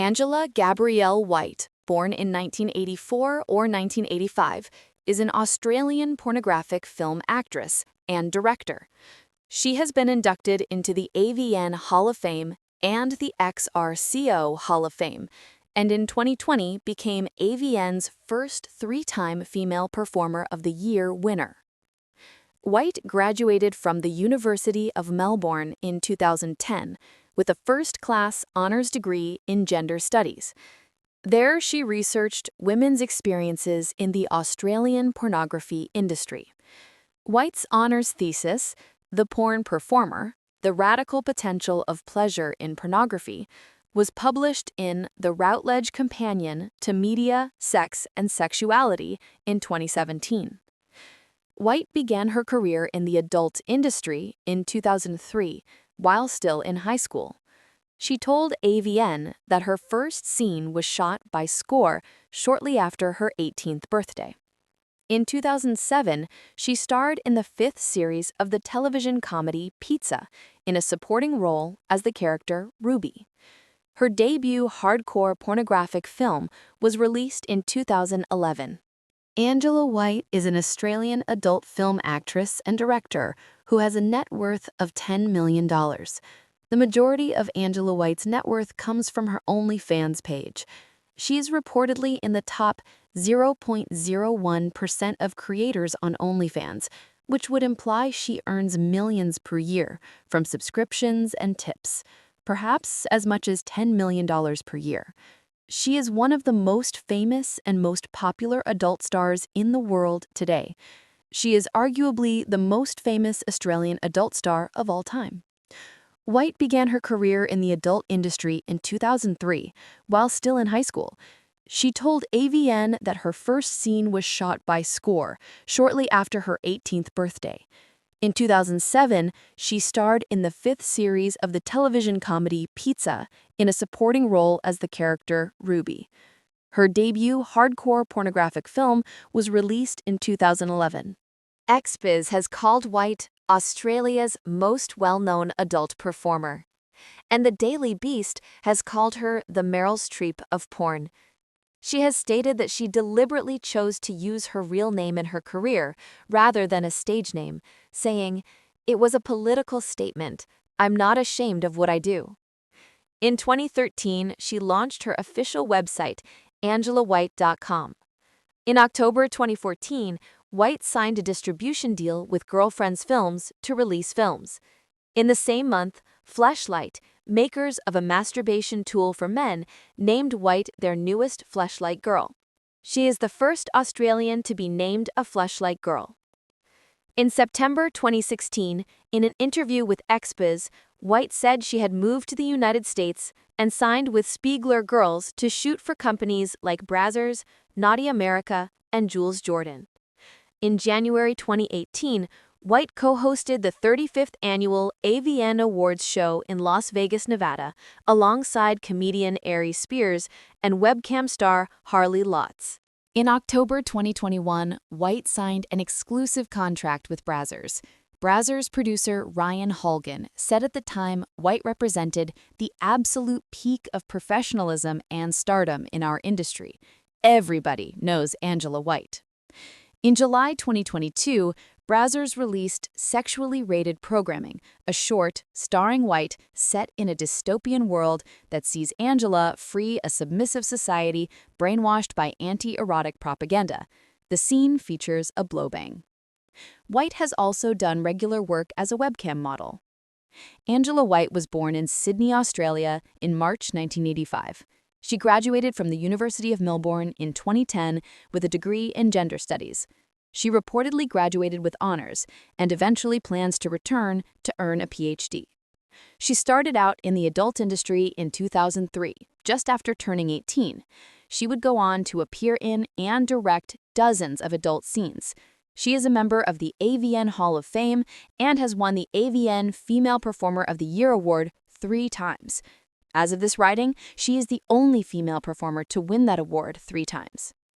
Angela Gabrielle White, born in 1984 or 1985, is an Australian pornographic film actress and director. She has been inducted into the AVN Hall of Fame and the XRCO Hall of Fame, and in 2020 became AVN's first three-time Female Performer of the Year winner. White graduated from the University of Melbourne in 2010 with a first-class honors degree in gender studies. There, she researched women's experiences in the Australian pornography industry. White's honors thesis, The Porn Performer: The Radical Potential of Pleasure in Pornography, was published in the Routledge Companion to Media, Sex, and Sexuality in 2017. White began her career in the adult industry in 2003 while still in high school. She told AVN that her first scene was shot by Score shortly after her 18th birthday. In 2007, she starred in the fifth series of the television comedy Pizza in a supporting role as the character Ruby. Her debut hardcore pornographic film was released in 2011. Angela White is an Australian adult film actress and director who has a net worth of $10 million. The majority of Angela White's net worth comes from her OnlyFans page. She is reportedly in the top 0.01% of creators on OnlyFans, which would imply she earns millions per year from subscriptions and tips, perhaps as much as $10 million per year. She is one of the most famous and most popular adult stars in the world today. She is arguably the most famous Australian adult star of all time. White began her career in the adult industry in 2003, while still in high school. She told AVN that her first scene was shot by Score shortly after her 18th birthday. In 2007, she starred in the fifth series of the television comedy Pizza in a supporting role as the character Ruby. Her debut hardcore pornographic film was released in 2011. XBiz has called White Australia's most well-known adult performer, and the Daily Beast has called her the Meryl Streep of porn. She has stated that she deliberately chose to use her real name in her career rather than a stage name, saying, "It was a political statement. I'm not ashamed of what I do." In 2013, she launched her official website, angelawhite.com. In October 2014, White signed a distribution deal with Girlfriends Films to release films. In the same month, Fleshlight, makers of a masturbation tool for men, named White their newest Fleshlight Girl. She is the first Australian to be named a Fleshlight Girl. In September 2016, in an interview with XBiz, White said she had moved to the United States and signed with Spiegler Girls to shoot for companies like Brazzers, Naughty America, and Jules Jordan. In January 2018, White co-hosted the 35th annual AVN Awards show in Las Vegas, Nevada, alongside comedian Ari Spears and webcam star Harley Lotz. In October 2021, White signed an exclusive contract with Brazzers. Brazzers producer Ryan Holgan said at the time White represented the absolute peak of professionalism and stardom in our industry. Everybody knows Angela White. In July 2022, Brazzers released Sexually Rated Programming, a short starring White set in a dystopian world that sees Angela free a submissive society brainwashed by anti-erotic propaganda. The scene features a blowbang. White has also done regular work as a webcam model. Angela White was born in Sydney, Australia in March 1985. She graduated from the University of Melbourne in 2010 with a degree in gender studies. She reportedly graduated with honors and eventually plans to return to earn a PhD. She started out in the adult industry in 2003, just after turning 18. She would go on to appear in and direct dozens of adult scenes. She is a member of the AVN Hall of Fame and has won the AVN Female Performer of the Year award 3 times. As of this writing, she is the only female performer to win that award 3 times.